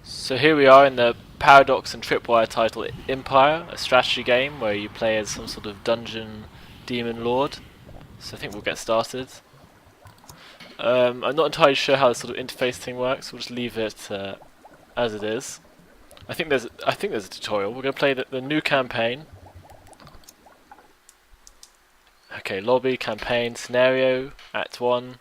So here we are in the Paradox and Tripwire title Impire, a strategy game where you play as some sort of dungeon demon lord. So I think we'll get started. I'm not entirely sure how this sort of interface thing works. We'll just leave it as it is. I think there's a tutorial. We're going to play the new campaign. Okay, lobby, campaign, scenario, Act 1.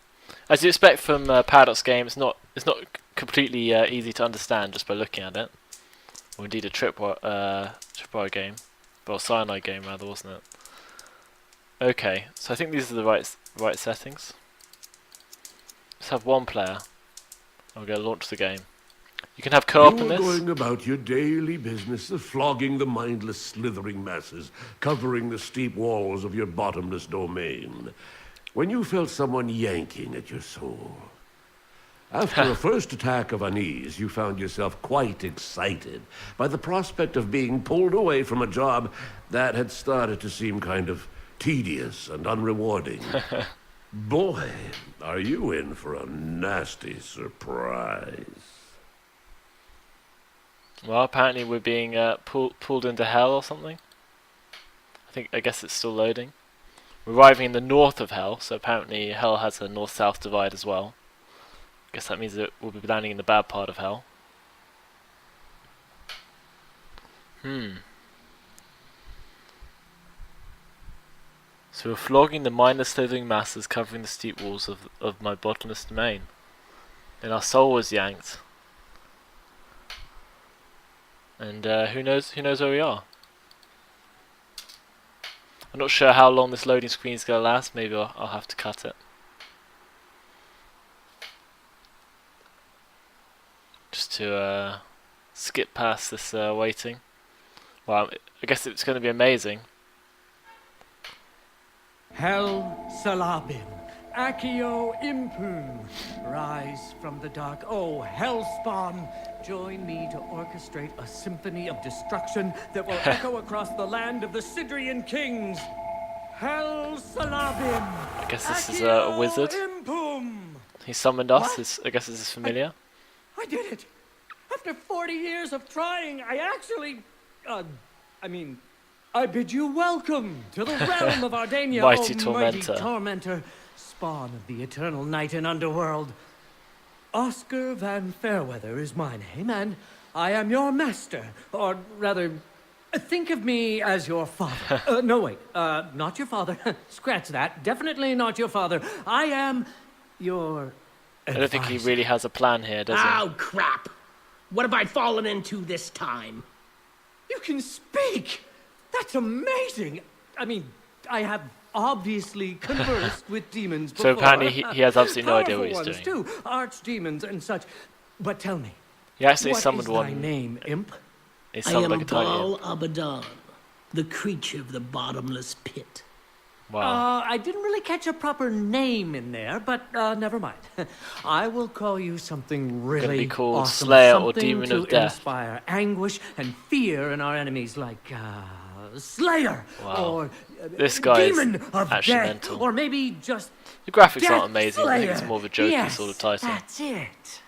As you expect from Paradox games, it's not completely easy to understand just by looking at it. Or indeed a tripwire game. Well, cyanide game rather, wasn't it? Okay, so I think these are the right settings. Let's have one player. I'm going to launch the game. You can have co-op in this. You were going about your daily business of flogging the mindless, slithering masses, covering the steep walls of your bottomless domain, when you felt someone yanking at your soul. After a first attack of unease, you found yourself quite excited by the prospect of being pulled away from a job that had started to seem kind of tedious and unrewarding. Boy, are you in for a nasty surprise. Well, apparently we're being pulled into hell or something. I guess it's still loading. We're arriving in the north of hell, so apparently hell has a north-south divide as well. Guess that means that we'll be landing in the bad part of hell. So we're flogging the mindless slithering masses covering the steep walls of my bottomless domain. And our soul was yanked. And who knows where we are. I'm not sure how long this loading screen is going to last. Maybe I'll have to cut it. Just to skip past this waiting. Well, I guess it's going to be amazing. Hell Salabim, Accio Impum, rise from the dark. Oh, Hellspawn, join me to orchestrate a symphony of destruction that will echo across the land of the Sidrian kings. Hell Salabim. I guess this is a wizard. Impum. He summoned us. I guess this is familiar. I did it. After 40 years of trying, I actually, I bid you welcome to the realm of Ardania, Mighty mighty Tormentor. tormentor, spawn of the eternal night and underworld. Oscar Van Fairweather is my name, and I am your master, or rather, think of me as your father. No, wait, not your father. Scratch that. Definitely not your father. I am your I don't think he really has a plan here, does he? Oh, crap. What have I fallen into this time? You can speak! That's amazing! I mean, I have obviously conversed with demons before. So apparently he has absolutely no idea what he's doing. Too, archdemons and such. But tell me, He actually what summoned is one. thy name, imp? He I summoned am like a titan. Baal Abaddon, the creature of the bottomless pit. Wow. I didn't really catch a proper name in there, but never mind. I will call you something really be called awesome. Slayer or Something Demon to of Death. inspire anguish and fear in our enemies, like Slayer Wow. or This guy is Demon of actually Death, mental. or maybe just The graphics Death aren't amazing. I think it's Slayer. more of a jokey Yes, sort of title. That's it.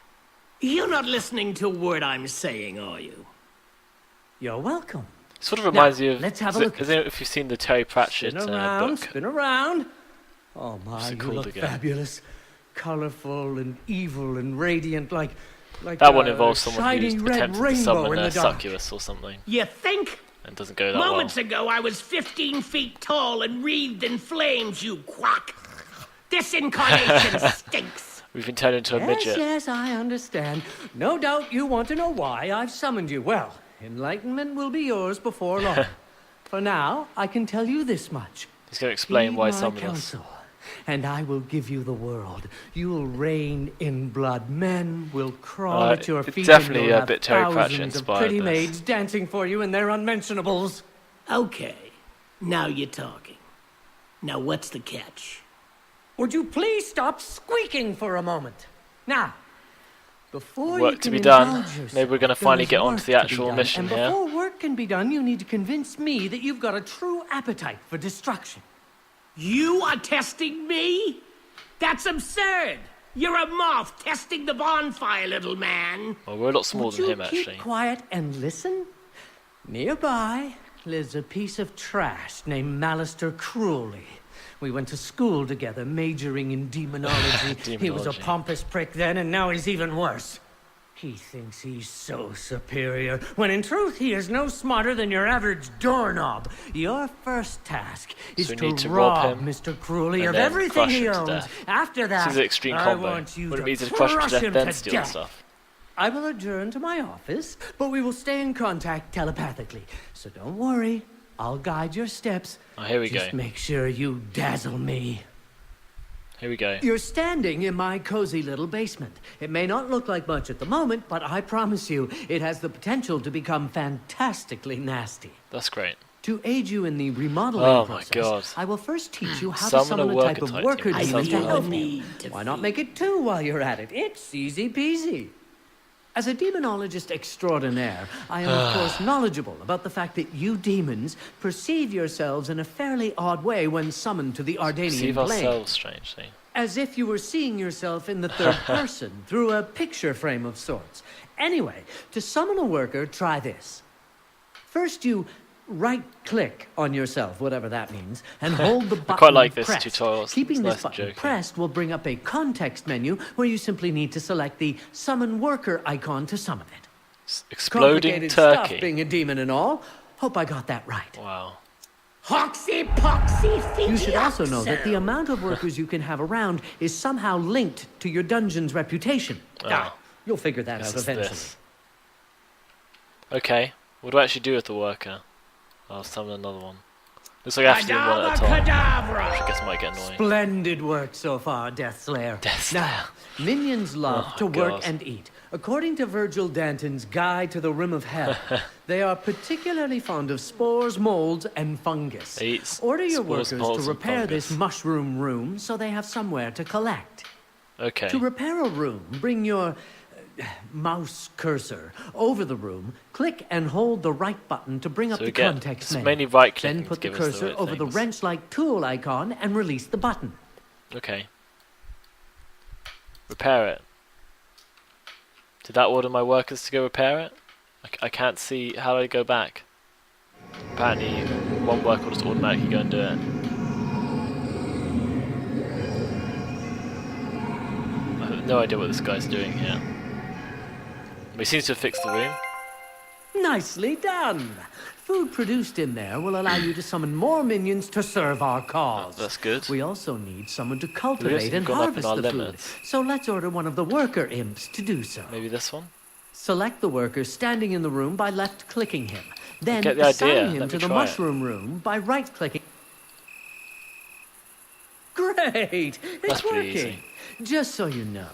You're not listening to a word I'm saying, are you? You're welcome. Sort of reminds Now, you of. let's have a is it- look. Is it if you've seen the Terry Pratchett Spin around, book? spin around. Oh my, What's it you called look again? fabulous, colorful and evil and radiant, like That one a involves someone who's shiny red attempting to rainbow summon in a the dark. succubus or something, You think? and doesn't go that well. Moments ago, I was 15 feet tall and wreathed in flames, you quack. This incarnation stinks. We've been turned into a Yes, midget. yes, I understand. No doubt you want to know why I've summoned you. Well, enlightenment will be yours before long. For now, I can tell you this much. He's going to explain why Heed he my summoned us. counsel, and I will give you the world. You will reign in blood. Men will crawl at your it's feet. definitely and you'll a have bit Terry Pratchett thousands of inspired, pretty this. maids dancing for you in their unmentionables. Okay, now you're talking. Now what's the catch? Would you please stop squeaking for a moment? Now, before Work you to can be done. indulge yourself, Maybe we're gonna there finally is get on work to the be actual done. mission and here. before work can be done, you need to convince me that you've got a true appetite for destruction. You are testing me? That's absurd. You're a moth testing the bonfire, little man. Well, we're a lot smaller Would than you him, keep actually. quiet and listen? Nearby lives a piece of trash named Malister Cruelly. We went to school together, majoring in demonology. He was a Demonology. pompous prick then, and now he's even worse. He thinks he's so superior, when in truth he is no smarter than your average doorknob. Your first task is So we to need to rob rob him Mr. Cruelly and of then everything crush he him to owns. death. After that, This is an extreme I combo. want you Wouldn't it be easy to to crush him to death, him then to steal the death. stuff? I will adjourn to my office, but we will stay in contact telepathically. So don't worry, I'll guide your steps. Oh, here we Just go. make sure you dazzle me. Here we go. You're standing in my cozy little basement. It may not look like much at the moment, but I promise you, it has the potential to become fantastically nasty. That's great. To aid you in the remodeling Oh my process, God. I will first teach you how to Summon a summon a type of worker type worker thing. I demon to Sounds help awful. you. Why not make it two while you're at it? It's easy peasy. As a demonologist extraordinaire, I am of course knowledgeable about the fact that you demons perceive yourselves in a fairly odd way when summoned to the Ardanian Perceive plane. ourselves strangely. As if you were seeing yourself in the third person through a picture frame of sorts. Anyway, to summon a worker, try this. First, you right-click on yourself, whatever that means, and hold the button quite like this pressed. tutorial. It's Keeping nice this and button jokey. pressed will bring up a context menu where you simply need to select the Summon Worker icon to summon it. Exploding Complicated stuff, turkey. being a demon and all. Hope I got that right. Wow. Hoxy poxy feety. You should also know that the oxo. amount of workers you can have around is somehow linked to your dungeon's reputation. Oh. You'll figure that This out is eventually. this. Okay. What do I actually do with the worker? I'll summon another one. Looks like I have to do one at a Cadabra, time. cadabra. Which I guess might get annoying. Splendid work so far, Death Slayer. Death Now, minions love Oh, to work God. and eat. According to Virgil Danton's Guide to the Rim of Hell, they are particularly fond of spores, molds, and fungus. They eat Order your spores, workers molds, to and repair this fungus. mushroom room so they have somewhere to collect. Okay. To repair a room, bring your mouse cursor over the room, click and hold the right button to bring up So the again, context it's menu. mainly right-clicking Then to put the give us the cursor right over the things. wrench-like tool icon and release the button. Okay. Repair it. Did that order my workers to go repair it? I can't see. How do I go back? Apparently, one worker will just automatically go and do it. I have no idea what this guy's doing here. But he seems to have fixed the room. Nicely done. Food produced in there will allow you to summon more minions to serve our cause. That's good. We also need someone to cultivate and gone up in harvest our the limits. food. So let's order one of the worker imps to do so. Maybe this one? Select the worker standing in the room by left-clicking him. Then get the assign idea. him Let to me the try it. mushroom room by right-clicking. Great! It's That's pretty working. easy. Just so you know,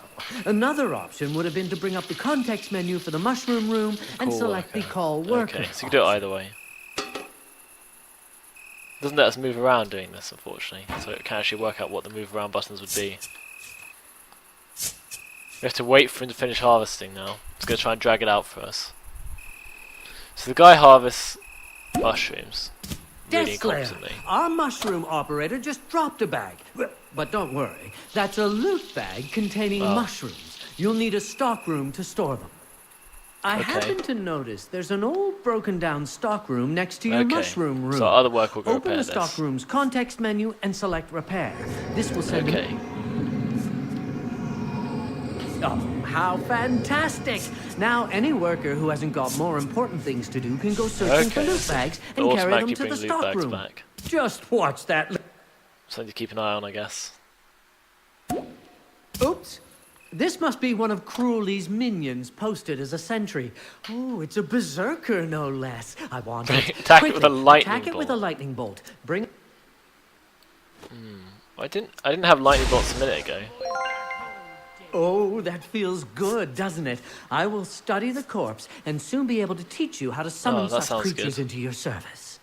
another option would have been to bring up the context menu for the mushroom room and Call select the worker. call worker. Okay, so you can do it either way. Doesn't let us move around doing this, unfortunately, so it can actually work out what the move around buttons would be. We have to wait for him to finish harvesting now. He's going to try and drag it out for us. So the guy harvests mushrooms really Death Slayer, incompetently. our mushroom operator just dropped a bag. But don't worry, that's a loot bag containing Oh. mushrooms. You'll need a stockroom to store them. I Okay. happen to notice there's an old broken down stockroom next to your Okay, mushroom room. so our other worker will go Open repair the this. stockroom's context menu and select repair. This will send Okay. him... Oh, how fantastic! Now any worker who hasn't got more important things to do can go searching for Okay, loot so bags it'll and carry them automatically to the bring loot bags stockroom. back. Just watch that. Something to keep an eye on, I guess. Oops. This must be one of Cruelly's minions posted as a sentry. Oh, it's a berserker, no less. I want it. Attack it with a Quickly, lightning Attack it with a bolt. lightning bolt. Bring... I didn't have lightning bolts a minute ago. Oh, that feels good, doesn't it? I will study the corpse and soon be able to teach you how to summon Oh, that such sounds creatures good. into your service.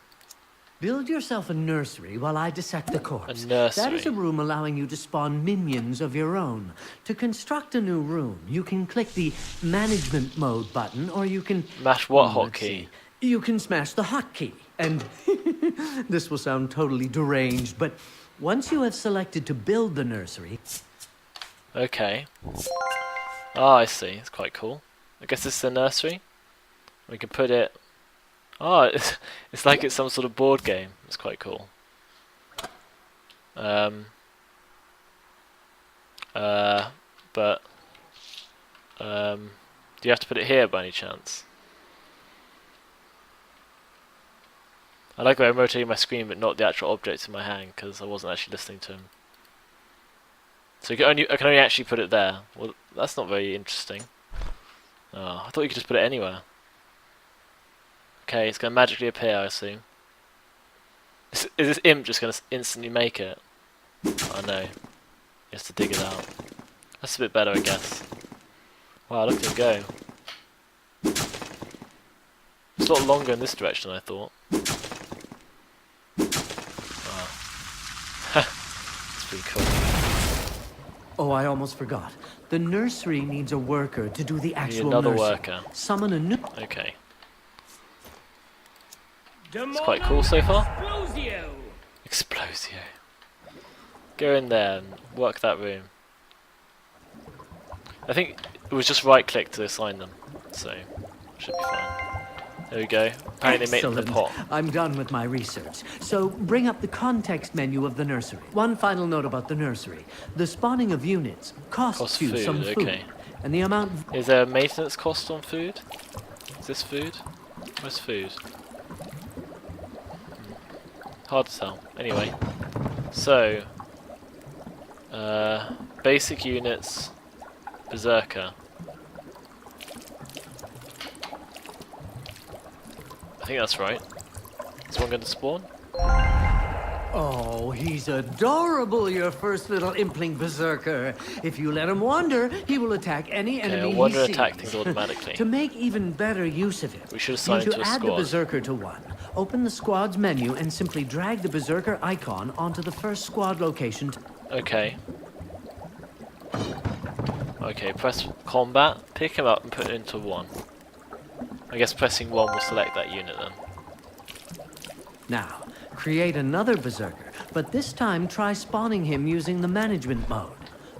Build yourself a nursery while I dissect the corpse. A nursery. That is a room allowing you to spawn minions of your own. To construct a new room, you can click the Management Mode button, or you can... Mash what Let's hotkey? see. You can smash the hotkey, and this will sound totally deranged, but once you have selected to build the nursery, Okay. Ah, I see. It's quite cool. I guess this is the nursery. We can put it... Oh, it's like it's some sort of board game. It's quite cool. But... do you have to put it here by any chance? I like the way I'm rotating my screen but not the actual object in my hand because I wasn't actually listening to him. So I can only actually put it there. Well, that's not very interesting. Oh, I thought you could just put it anywhere. Okay, it's going to magically appear, I assume. Is this imp just going to instantly make it? Oh no. He has to dig it out. That's a bit better, I guess. Wow, look at him go. It's a lot longer in this direction than I thought. Wow. It's pretty cool. Oh, I almost forgot. The nursery needs a worker to do the actual another nursing. worker. Summon a new... Okay. It's quite cool so far. Explosio. Go in there and work that room. I think it was just right click to assign them, so should be fine. There we go. Apparently they made it in the pot. I'm done with my research. So bring up the context menu of the nursery. One final note about the nursery. The spawning of units costs you some food. Okay. And the amount... Is there a maintenance cost on food? Is this food? Where's food? Hard to tell. Anyway. So... basic units... Berserker. I think that's right. Is one going to spawn? Oh, he's adorable, your first little impling berserker. If you let him wander, he will attack any enemy wander he sees. attack things automatically. To make even better use of it, We should assign it to a add the squad. berserker to one. Open the squad's menu and simply drag the berserker icon onto the first squad location. Okay. Okay, press combat, pick him up and put it into 1. I guess pressing 1 will select that unit then. Now, create another berserker, but this time try spawning him using the management mode.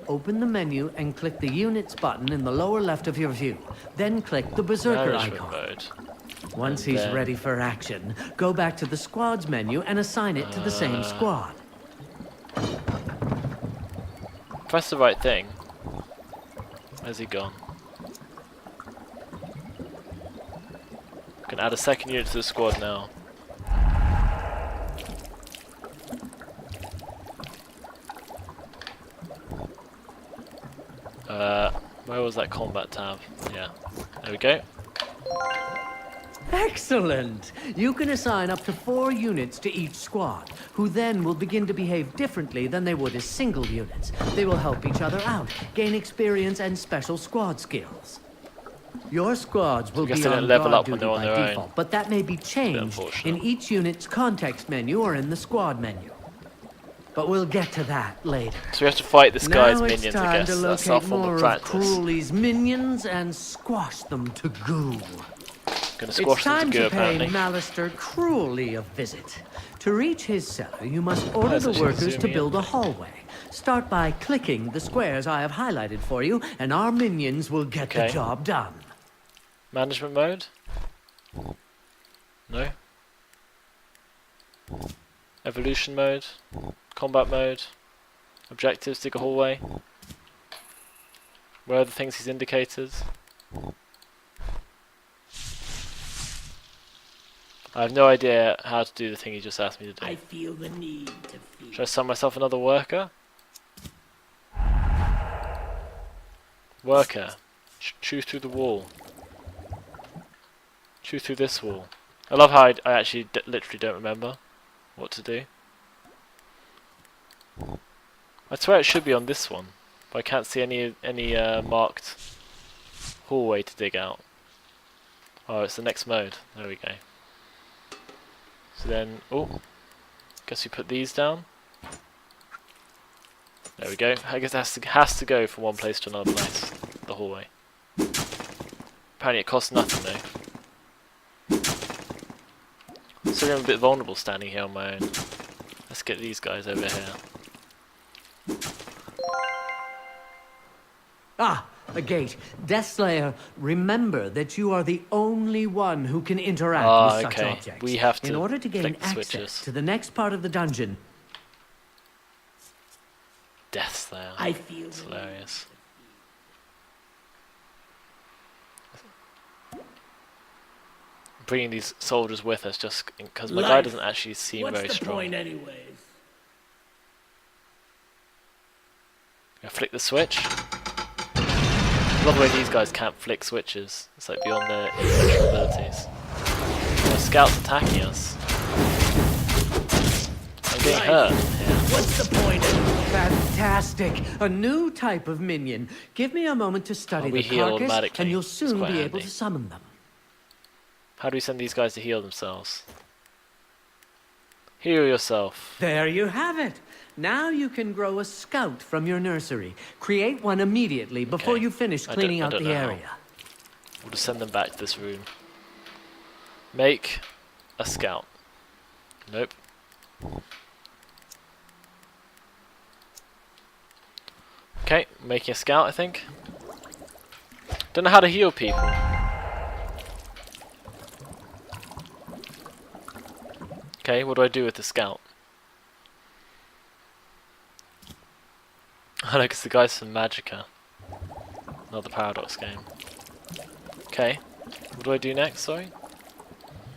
Open the menu and click the units button in the lower left of your view. Then click the berserker Management icon. mode. Once And he's then- ready for action, go back to the squad's menu and assign it to the same squad. Press the right thing. Where's he gone? Can add a second unit to the squad now. Where was that combat tab? Yeah. There we go. Excellent! You can assign up to 4 units to each squad, who then will begin to behave differently than they would as single units. They will help each other out, gain experience and special squad skills. Your squads will I guess be they don't on level guard up when duty they're on by their own. default, but that may be changed unfortunate. in each unit's context menu or in the squad menu. But we'll get to that later. So we have to fight this guy's Now minions, it's I time guess. to That's our locate form more of of practice. Cruelly's minions and squash them to goo. Gonna It's squash them to time go to pay apparently. Malister Cruelly a visit. To reach his cellar, you must order That's the actually workers to zooming build in. a hallway. Start by clicking the squares I have highlighted for you, and our minions will get the Okay. job done. Management mode? No? Evolution mode? Combat mode? Objectives, dig a hallway? Where are the things he's indicated? I have no idea how to do the thing he just asked me to do. I feel the need to feed. Should I summon myself another worker? Worker. Chew through the wall. Chew through this wall. I love how I actually literally don't remember what to do. I swear it should be on this one, but I can't see any marked hallway to dig out. Oh, it's the next mode. There we go. So then, oh, guess we put these down. There we go. I guess it has to go from one place to another place. The hallway. Apparently it costs nothing though. So I'm a bit vulnerable standing here on my own. Let's get these guys over here. A gate. Deathslayer, remember that you are the only one who can interact with such okay. objects. We have to In order to gain flick the access switches. to the next part of the dungeon, Death Slayer. I feel It's hilarious. Bringing these soldiers with us just because my guy Life. doesn't actually seem What's very the strong. point anyways? I flick the switch. I love the way these guys can't flick switches. It's like beyond their intellectual abilities. The scouts attacking us. I'm getting hurt here. What's the point anyways? fantastic! A new type of minion. Give me a moment to study we the heal carcass, automatically. and you'll It's soon quite be able handy. to summon them. How do we send these guys to heal themselves? Heal yourself. There you have it. Now you can grow a scout from your nursery. Create one immediately before Okay. you finish I cleaning don't out the know how. area. We'll just send them back to this room. Make a scout. Nope. Okay, making a scout, I think. Don't know how to heal people. Okay, what do I do with the scout? I know, because the guy's from Magicka. Not the Paradox game. Okay, what do I do next, sorry?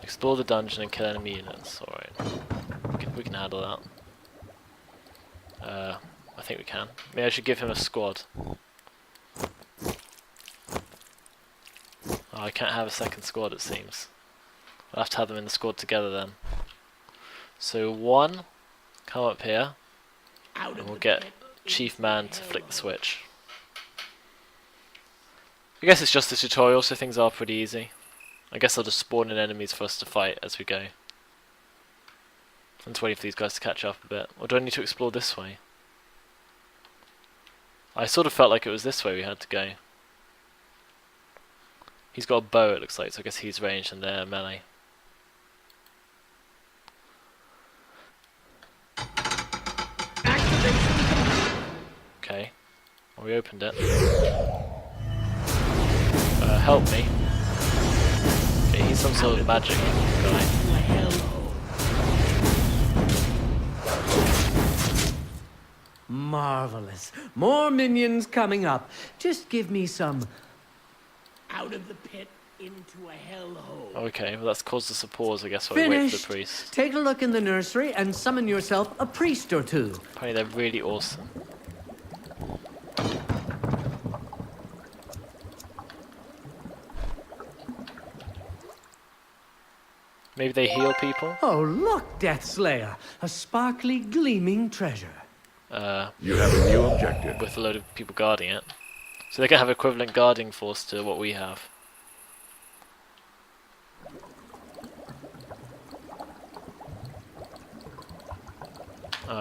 Explore the dungeon and kill enemy units. Alright. We can handle that. I think we can. Maybe I should give him a squad. Oh, I can't have a second squad, it seems. I'll have to have them in the squad together then. So one, come up here, Out and of we'll the get pit Chief into Man the to flick the hell. switch. I guess it's just a tutorial, so things are pretty easy. I guess I'll just spawn in enemies for us to fight as we go. I'm just waiting for these guys to catch up a bit. Or do I need to explore this way? I sort of felt like it was this way we had to go. He's got a bow, it looks like, so I guess he's ranged and they're melee. Okay. Well, we opened it. Help me. Okay, he's some sort of magic guy. Marvelous. More minions coming up. Just give me some... Out of the pit into a hellhole. Okay, well that's caused us a pause, I guess, while we wait for the Finished. priest. Take a look in the nursery and summon yourself a priest or two. Apparently they're really awesome. Maybe they heal people? Oh, look, Deathslayer. A sparkly, gleaming treasure. You have a new objective. With a load of people guarding it. So they can have equivalent guarding force to what we have. Do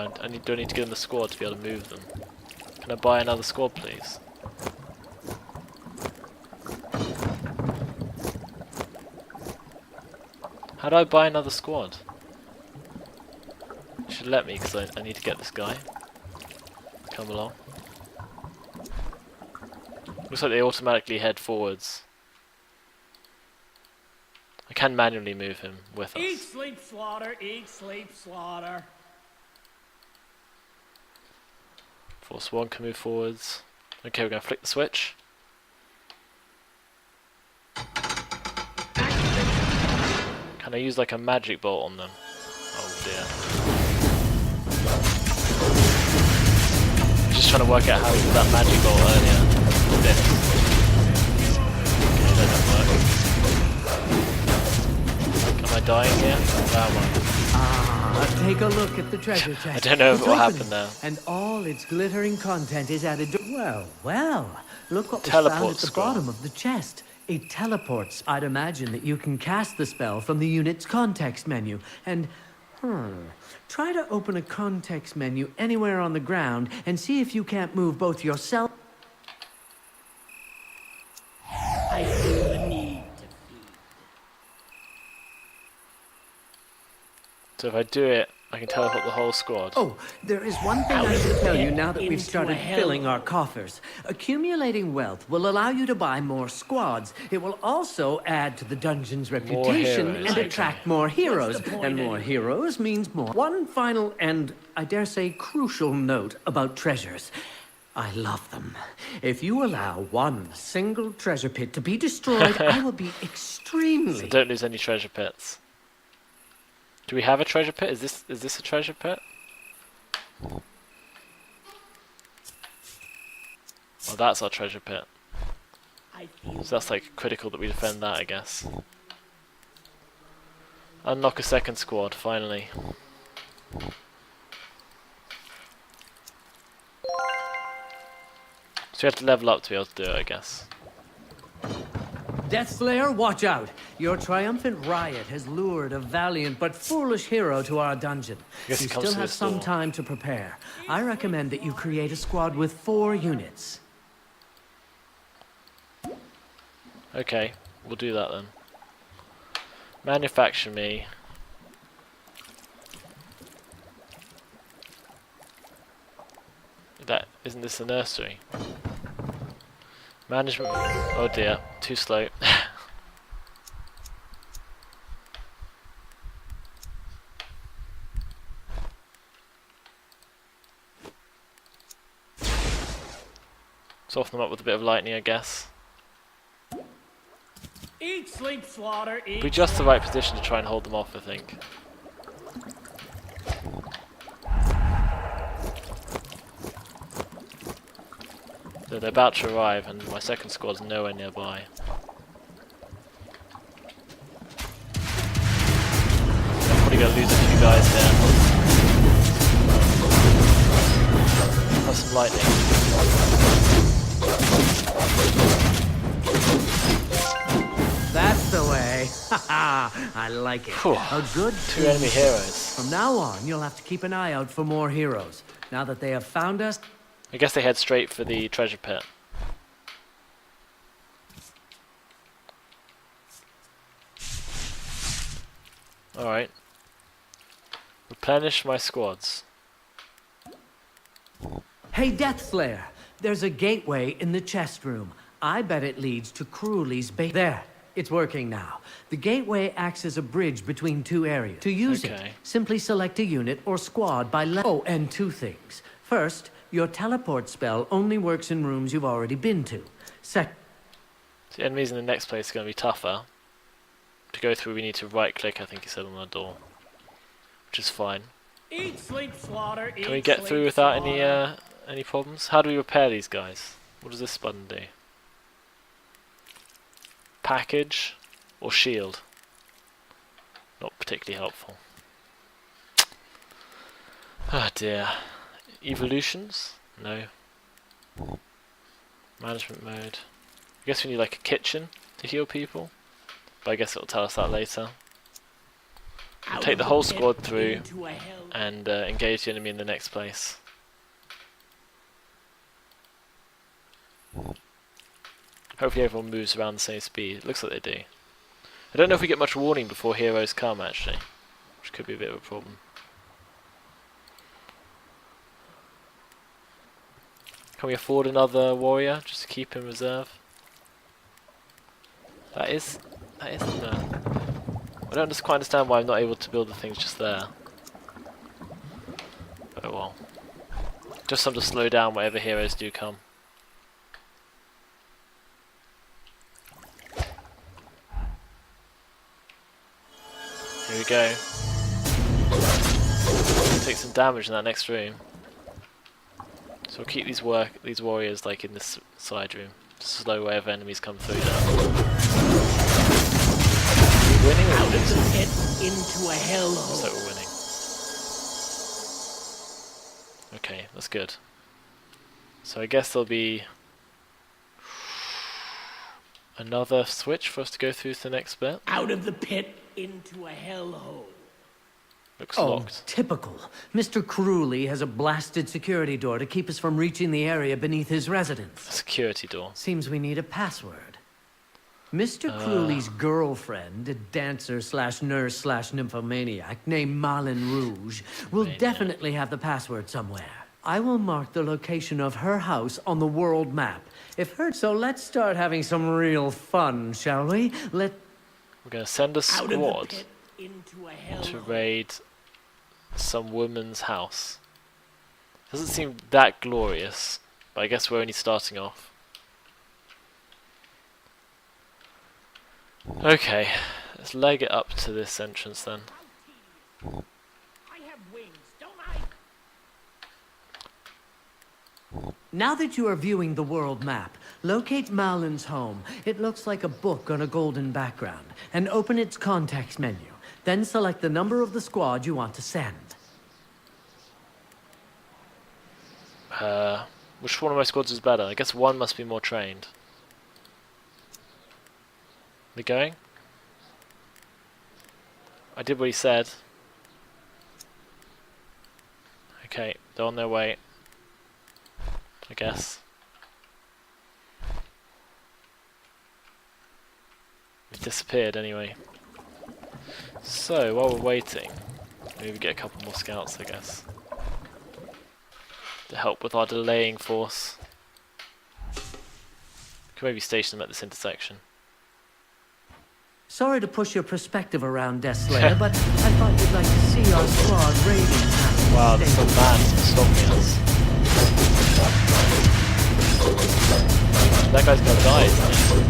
I need to get in the squad to be able to move them? Can I buy another squad, please? How do I buy another squad? You should let me, because I need to get this guy. Come along. Looks like they automatically head forwards. I can manually move him with Eat, us. sleep, slaughter. Eat, sleep, slaughter. Force 1 can move forwards. Okay, we're going to flick the switch. Can I use like a magic bolt on them? Oh dear. Just trying to work out how to do that magic bolt earlier. This. Okay, that doesn't work. Am I dying here? Where am I? Take a look at the treasure chest. I don't know It's what opening, happened there. And all its glittering content is added to... Well, well. Look what was Teleport found at the scroll. bottom of the chest. It teleports. I'd imagine that you can cast the spell from the unit's context menu. And, try to open a context menu anywhere on the ground and see if you can't move both yourself... I feel the need to feed. So if I do it, I can teleport the whole squad. Oh, there is one thing I should tell you now that we've started filling our coffers. Accumulating wealth will allow you to buy more squads. It will also add to the dungeon's reputation heroes, and okay. attract more heroes. And more heroes means more. One final and, I dare say, crucial note about treasures. I love them. If you allow one single treasure pit to be destroyed, I will be extremely... So don't lose any treasure pits. Do we have a treasure pit? Is this a treasure pit? Oh, that's our treasure pit. So that's like critical that we defend that, I guess. Unlock a second squad, finally. So you have to level up to be able to do it, I guess. Deathslayer, watch out! Your triumphant riot has lured a valiant but foolish hero to our dungeon. Guess You he comes still to have this some door. time to prepare. I recommend that you create a squad with 4 units. Okay, we'll do that then. Manufacture me. Isn't this a nursery? Management. Oh dear, too slow. Soften them up with a bit of lightning, I guess. Eat, sleep, slaughter, eat. Be just the right position to try and hold them off, I think. So they're about to arrive, and my second squad's nowhere nearby. I'm probably going to lose a few guys here. Have some lightning. That's the way. Haha, I like it. Phew. A good 2 enemy heroes. From now on, you'll have to keep an eye out for more heroes. Now that they have found us, I guess they head straight for the treasure pit. Alright. Replenish my squads. hey Deathslayer, there's a gateway in the chest room. I bet it leads to Cruelly's base. There, it's working now. The gateway acts as a bridge between 2 areas. To use it, simply select a unit or squad by Oh, and 2 things. First, your teleport spell only works in rooms you've already been to. The enemies in the next place are going to be tougher. To go through, we need to right click, I think he said on the door. Which is fine. Eat, sleep, slaughter, eat, Can we get sleep, through without slaughter. any problems? How do we repair these guys? What does this button do? Package or shield? Not particularly helpful. Oh dear. Evolutions? No. Management mode. I guess we need like a kitchen to heal people. But I guess it'll tell us that later. We'll take the whole squad through and engage the enemy in the next place. Hopefully everyone moves around the same speed. It looks like they do. I don't know if we get much warning before heroes come actually. Which could be a bit of a problem. Can we afford another warrior just to keep in reserve? That is no. I don't just quite understand why I'm not able to build the things just there. Oh well. Just some to slow down whatever heroes do come. Here we go. Take some damage in that next room. So we'll keep these warriors like in this side room. To slow whatever enemies come through now. Winning or Out of the losing? pit into a hellhole. Looks like we're winning. Okay, that's good. So I guess there'll be another switch for us to go through to the next bit. Out of the pit into a hellhole. Looks Oh, locked. typical. Mr. Cruelly has a blasted security door to keep us from reaching the area beneath his residence. A security door. Seems we need a password. Mr. Cruelly's girlfriend, a dancer slash nurse slash nymphomaniac named Malin Rouge, will Maniac. definitely have the password somewhere. I will mark the location of her house on the world map. So let's start having some real fun, shall we? We're going to send a Out of the squad pit into a hell. to raid some woman's house. Doesn't seem that glorious, but I guess we're only starting off. Okay, let's leg it up to this entrance then. I have wings, don't I? Now that you are viewing the world map, locate Malin's home. It looks like a book on a golden background, and open its context menu. Then select the number of the squad you want to send. Which one of my squads is better? I guess one must be more trained. They going? I did what he said. Okay, they're on their way. I guess. We've disappeared anyway. So, while we're waiting, maybe get a couple more scouts, I guess. To help with our delaying force. Could maybe station them at this intersection. Sorry to push your perspective around, Death Slayer, but I thought you'd like to see our squad raiding. Wow, there's some man stopping us. That guy's gonna die, isn't he?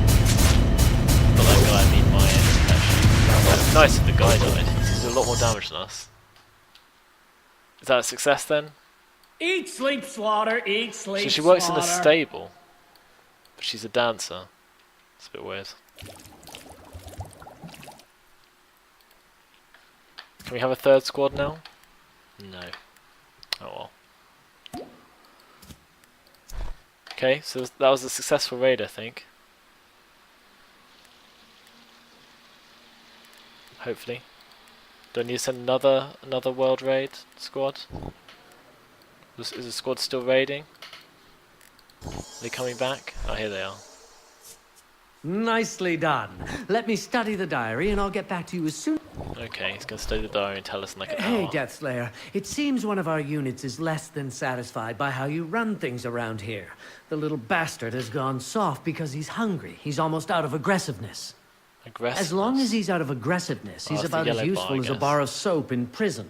Not that guy, I mean my actually. Nice that the guy died. He's doing a lot more damage than us. Is that a success then? Eat, sleep, slaughter, eat, sleep, So she works in a slaughter. stable, but she's a dancer. It's a bit weird. Can we have a third squad now? No. Oh well. Okay, so that was a successful raid, I think. Hopefully. Do I need to send another world raid squad? Is the squad still raiding? Are they coming back? Oh, here they are. Nicely done. Let me study the diary and I'll get back to you as soon. Okay, he's going to study the diary and tell us in like an Hey, hour. Death Slayer. It seems one of our units is less than satisfied by how you run things around here. The little bastard has gone soft because he's hungry. He's almost out of aggressiveness. Aggressiveness. As long as he's out of aggressiveness, he's it's the about as yellow useful bar, I as a guess. bar of soap in prison.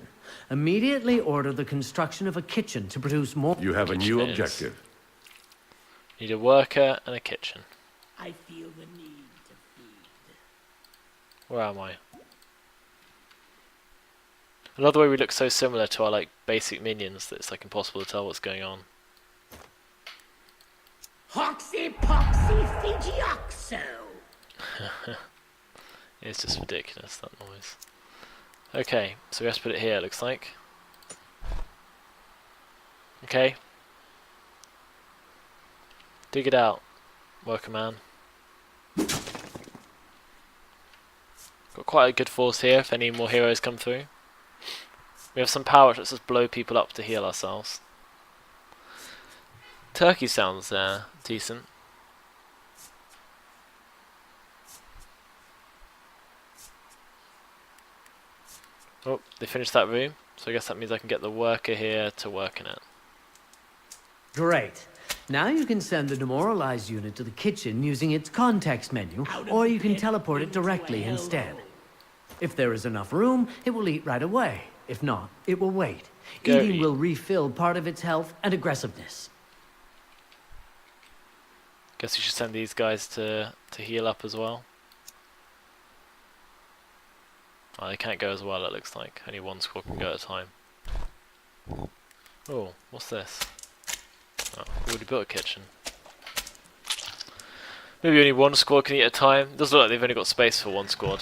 Immediately order the construction of a kitchen to produce more. You have a new Kitchen is- objective. Need a worker and a kitchen. I feel the need to feed. Where am I? Another way we look so similar to our like basic minions that it's like impossible to tell what's going on. Hoxy poxy Fiji-oxo. It's just ridiculous, that noise. Okay, so we have to put it here, it looks like. Okay. Dig it out, worker man. Got quite a good force here if any more heroes come through. We have some power, let's just blow people up to heal ourselves. Turkey sounds decent. Oh, they finished that room, so I guess that means I can get the worker here to work in it. Great. Now you can send the demoralized unit to the kitchen using its context menu, or you can teleport it directly instead. If there is enough room, it will eat right away. If not, it will wait. Go Eating eat. will refill part of its health and aggressiveness. Guess we should send these guys to heal up as well. Oh, they can't go as well, it looks like. Only one squad can go at a time. Oh, what's this? Oh, we already built a kitchen. Maybe only one squad can eat at a time. Doesn't look like they've only got space for one squad.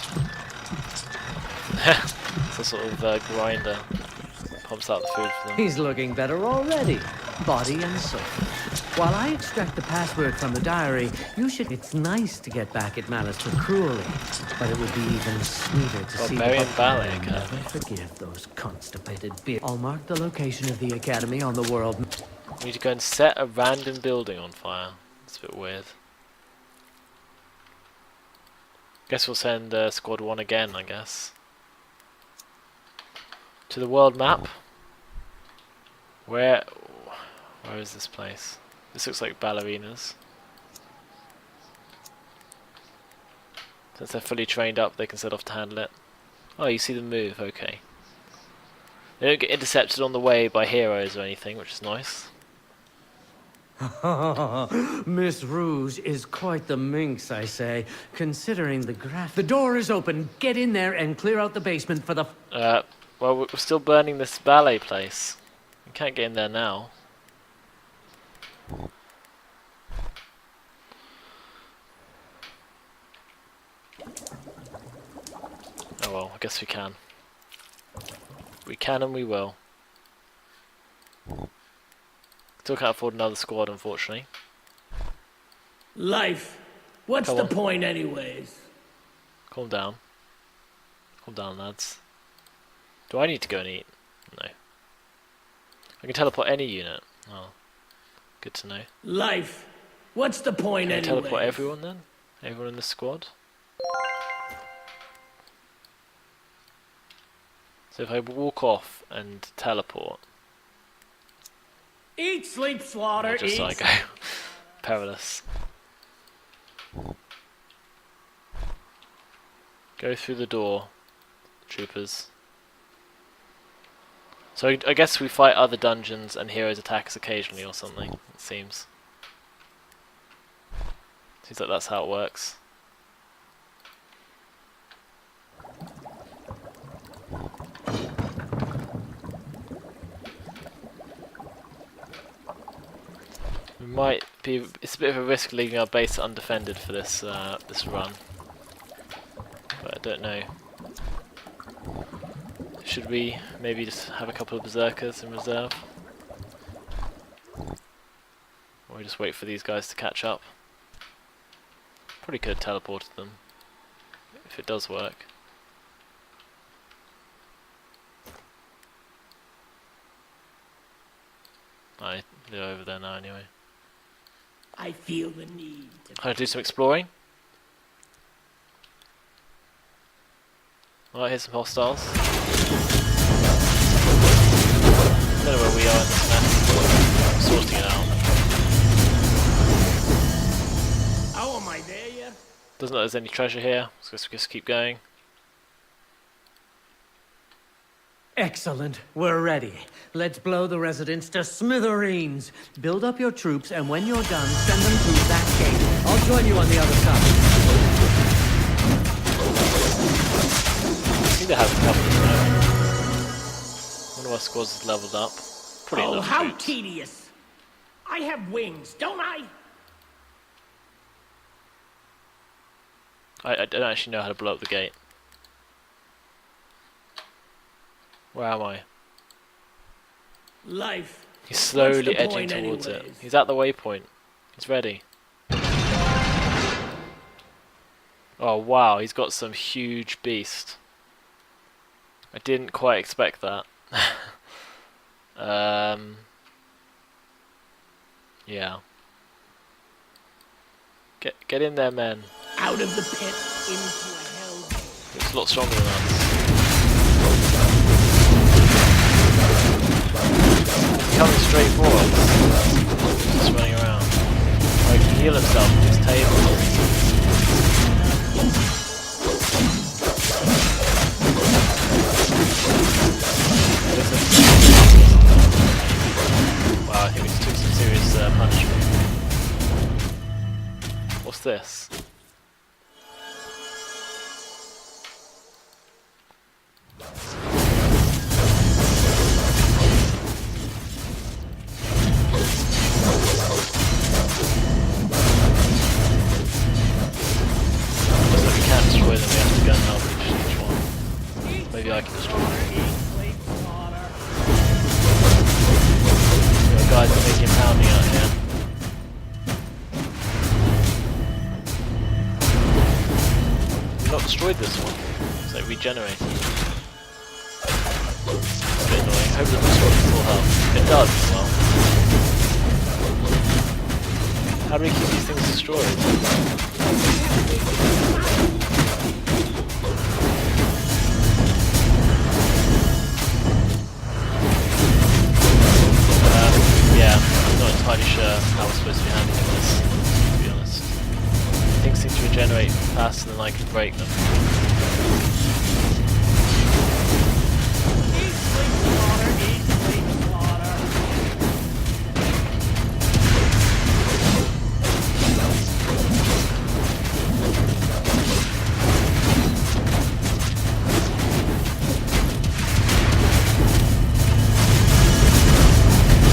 It's a sort of grinder. Pumps out the food for them. He's looking better already, body and soul. While I extract the password from the diary, you should... It's nice to get back at Malister cruelly, but it would be even sweeter to see... Barbarian Ballet I'll Academy. never forgive those constipated beers. I'll mark the location of the academy on the world... We need to go and set a random building on fire. It's a bit weird. Guess we'll send squad 1 again, I guess. To the world map. Where is this place? This looks like ballerinas. Since they're fully trained up, they can set off to handle it. Oh, you see them move, okay. They don't get intercepted on the way by heroes or anything, which is nice. Miss Rouge is quite the minx, I say, considering the graph. The door is open. Get in there and clear out the basement for the... Well, we're still burning this ballet place. We can't get in there now. Oh well, I guess we can. We can and we will. Still can't afford another squad, unfortunately. Life. What's Come the on. point anyways? Calm down. Calm down, lads. Do I need to go and eat? No. I can teleport any unit. Oh. Good to know. Life. What's the point Can I anyways? teleport everyone then? Everyone in the squad? So if I walk off and teleport, Eat, sleep, slaughter, just eat. so I go. Perilous. Go through the door, troopers. So I guess we fight other dungeons and heroes attack us occasionally or something, it seems. Seems like that's how it works. We might be. It's a bit of a risk leaving our base undefended for this this run, but I don't know. Should we maybe just have a couple of berserkers in reserve, or we just wait for these guys to catch up? Probably could have teleported them if it does work. They're over there now anyway. I feel the need to... Can I do some exploring? Alright, here's some hostiles. Don't know where we are in this map. I'm sorting it out. Oh, am I there yet? Doesn't look like there's any treasure here, so let's just keep going. Excellent. We're ready. Let's blow the residents to smithereens. Build up your troops, and when you're done, send them through that gate. I'll join you on the other side. I seem to have a couple of them. One of our squads is leveled up. Pretty Oh, enough how troops. tedious. I have wings, don't I? I don't actually know how to blow up the gate. Where am I? Life. He's slowly the edging point towards it. anyways? He's at the waypoint. He's ready. Oh wow, he's got some huge beast. I didn't quite expect that. Yeah. Get in there, men. Out of the pit into a hell. It's a lot stronger than us. He's coming straight for us. Just running around. Oh, he can heal himself with his table. Wow, I think we just took some serious punishment. What's this? Looks like we can't destroy them, we have to go and help each one. Maybe I can destroy them. Sleep, slaughter. The guys are making pounding out here. We've not destroyed this one. It's like regenerated. It's a bit annoying. I hope it doesn't destroy its full health. It does as well. How do we keep these things destroyed? faster than I can break them. Eat, sleep, slaughter, eat, sleep, slaughter.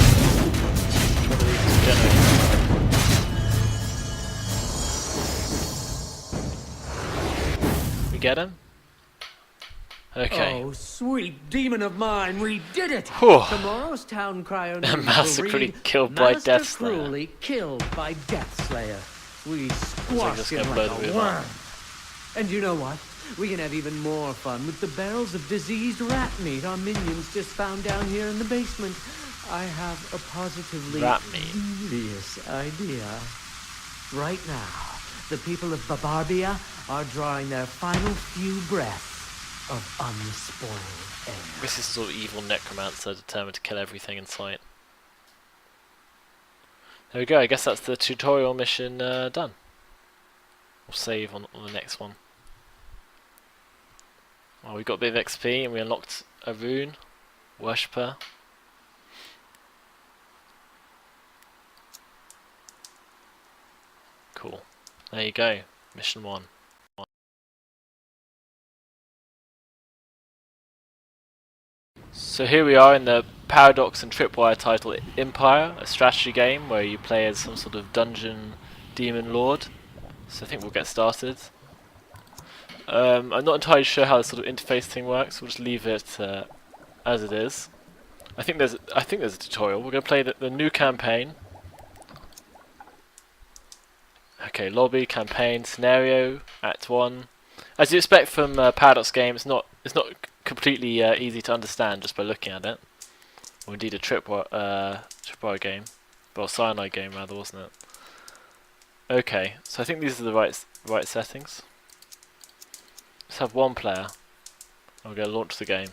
One of these is generated. We get him? Okay. Oh, sweet demon of mine, we did it! Whew. Tomorrow's town cryo Massacrally killed by Death Slayer. cruelly killed by Death Slayer. We just squashed him gonna blow like the a roof worm. off. And you know what? We can have even more fun with the barrels of diseased rat meat our minions just found down here in the basement. I have a positively Rat meat. devious idea. Right now, the people of Barbarbia are drawing their final few breaths of unspoiled air. This is sort of evil necromancer determined to kill everything in sight. There we go, I guess that's the tutorial mission done. We'll save on the next one. Well, we got a bit of XP and we unlocked a rune. Worshipper. Cool. There you go. Mission 1. So here we are in the Paradox and Tripwire title Impire, a strategy game where you play as some sort of dungeon demon lord. So I think we'll get started. I'm not entirely sure how this sort of interface thing works. We'll just leave it as it is. I think there's a tutorial. We're going to play the new campaign. Okay, lobby, campaign, scenario, Act 1. As you expect from Paradox game, it's not completely easy to understand just by looking at it. Or indeed a tripwire game. Well, cyanide game rather, wasn't it? Okay, so I think these are the right settings. Let's have one player. I'm going to launch the game.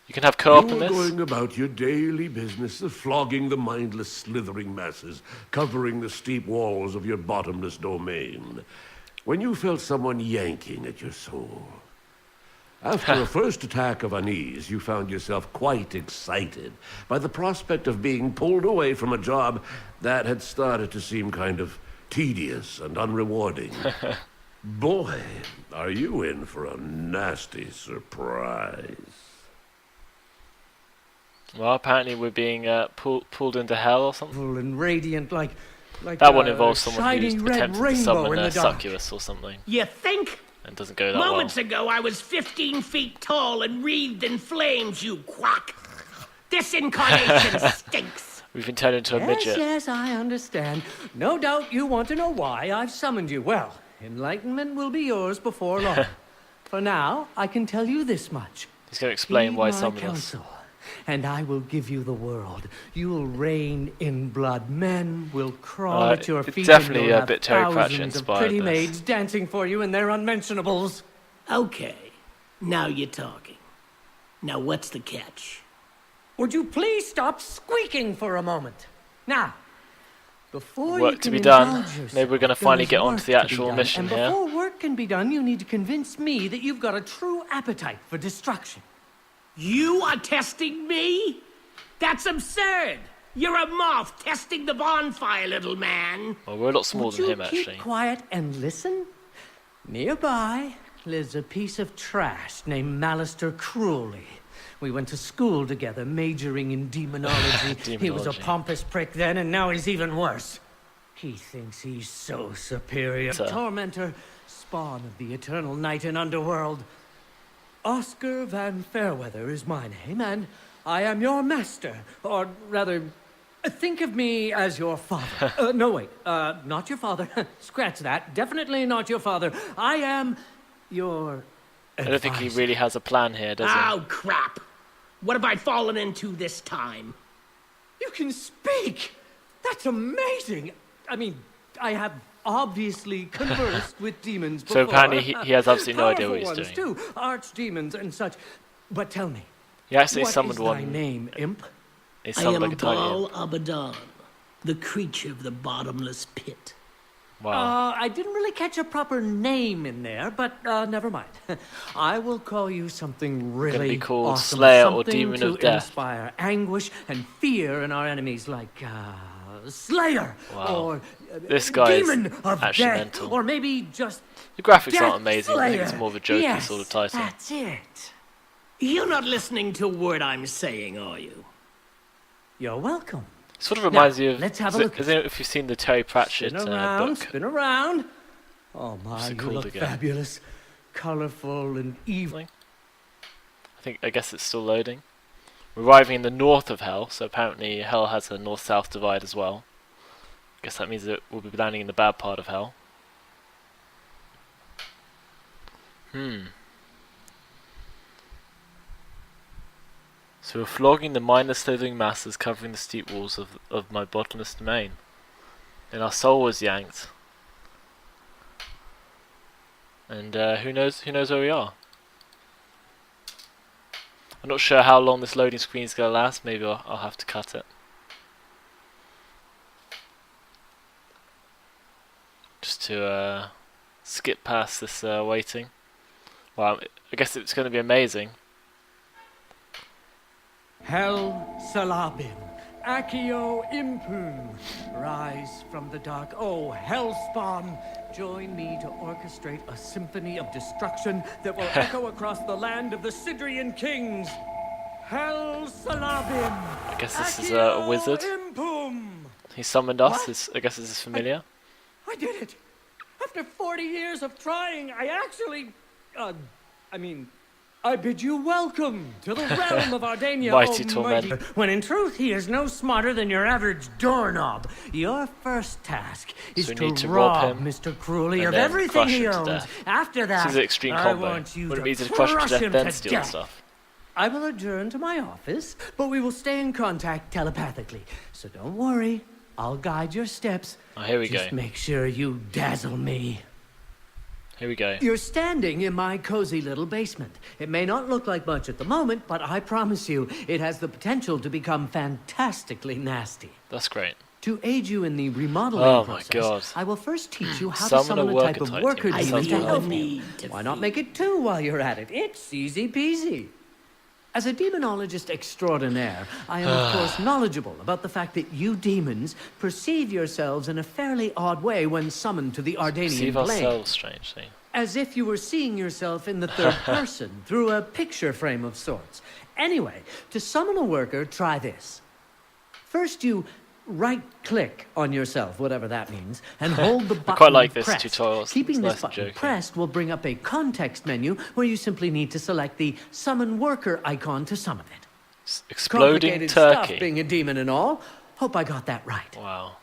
You can have co-op in You're this. going about your daily business of flogging the mindless, slithering masses, covering the steep walls of your bottomless domain, when you felt someone yanking at your soul. After a first attack of unease, you found yourself quite excited by the prospect of being pulled away from a job that had started to seem kind of tedious and unrewarding. Boy, are you in for a nasty surprise. Well, apparently we're being pulled into hell or something. Full and radiant like That one a involves someone who's shiny red attempting to rainbow summon in a the dark. succubus or something, You think? and it doesn't go that Moments well. ago, I was 15 feet tall and wreathed in flames, you quack. This incarnation stinks. We've been turned into a midget. Yes, I understand. No doubt you want to know why I've summoned you. Well, enlightenment will be yours before long. For now, I can tell you this much. He's going to explain Heed why my summoned us. counsel, and I will give you the world. You will reign in blood. Men will crawl at your it's feet. definitely and you'll a have bit Terry Pratchett thousands of inspired, pretty this. maids dancing for you in their unmentionables. Okay, now you're talking. Now what's the catch? Would you please stop squeaking for a moment? Now, before you Work can to be done. indulge yourself, Maybe we're going to finally there's get on work to the be actual done. mission and here. before work can be done, you need to convince me that you've got a true appetite for destruction. You are testing me? That's absurd. You're a moth testing the bonfire, little man. Well, we're a lot smaller Would than you him, keep actually. quiet and listen? Nearby lives a piece of trash named Malister Cruelly. We went to school together, majoring in demonology. He was a Demonology. pompous prick then, and now he's even worse. He thinks he's so superior. Tormentor, spawn of the eternal night and underworld. Oscar Van Fairweather is my name, and I am your master. Or rather, think of me as your father. No, wait. Not your father. Scratch that. Definitely not your father. I am your I don't think he advisor. really has a plan here, does he? Oh, crap. What have I fallen into this time? You can speak! That's amazing! I mean, I have obviously conversed with demons before. So apparently he has absolutely no idea what he's Powerful doing. ones too, archdemons and such. But tell me, He actually what summoned is thy one. name, imp? He I summoned am like a tiny Baal imp. Abaddon, the creature of the bottomless pit. Wow. I didn't really catch a proper name in there, but never mind. I will call you something really be called awesome. Slayer or Something Demon to of Death. inspire anguish and fear in our enemies, like Slayer Wow. or This guy is Demon of actually Death, mental. or maybe just The graphics Death aren't amazing. I think it's Slayer. more of a jokey Yes, sort of title. That's it. You're not listening to a word I'm saying, are you? You're welcome. Sort of reminds Now, you of. let's have a look. Is it if you've seen the Terry Pratchett Spin around, book? spin around. Oh my, What's it you called look again? fabulous, colorful, and evil. I guess it's still loading. We're arriving in the north of Hell, so apparently Hell has a north-south divide as well. I guess that means that we'll be landing in the bad part of Hell. So we're flogging the mindless slithering masses covering the steep walls of my bottomless domain. And our soul was yanked. And who knows where we are. I'm not sure how long this loading screen is going to last. Maybe I'll have to cut it. Just to skip past this waiting. Well, I guess it's going to be amazing. Hell Salabim, Accio Impun, rise from the dark. Oh, Hellspawn, join me to orchestrate a symphony of destruction that will echo across the land of the Sidrian kings. Hell Salabim. I guess this is a wizard. Impum. He summoned us. What? I guess this is familiar. I did it! After 40 years of trying, I actually... I bid you welcome to the realm of Ardania, Mighty Almighty. torment. When in truth, he is no smarter than your average doorknob. Your first task is So we to need to rob rob him Mr. Cruelly and of then everything crush he him to owns. death. After that, This is an extreme I combo. want you Wouldn't to it be easy to crush him to death, him then to steal death. stuff? I will adjourn to my office, but we will stay in contact telepathically. So don't worry, I'll guide your steps. Oh, here we Just go. make sure you dazzle me. Here we go. You're standing in my cozy little basement. It may not look like much at the moment, but I promise you, it has the potential to become fantastically nasty. That's great. To aid you in the remodeling Oh my process, God. I will first teach you how Summon to summon a a type worker of type worker team. demon Sounds to well. help you. Why not make it two while you're at it? It's easy peasy. As a demonologist extraordinaire, I am of course knowledgeable about the fact that you demons perceive yourselves in a fairly odd way when summoned to the Ardanian Perceive plane. ourselves strangely. As if you were seeing yourself in the third person through a picture frame of sorts. Anyway, to summon a worker, try this. First, you right-click on yourself, whatever that means, and hold the button quite like this pressed. tutorial. It's Keeping nice this and button jokey. pressed will bring up a context menu where you simply need to select the Summon Worker icon to summon it. Exploding Complicated turkey. stuff being a demon and all. Hope I got that right. Wow.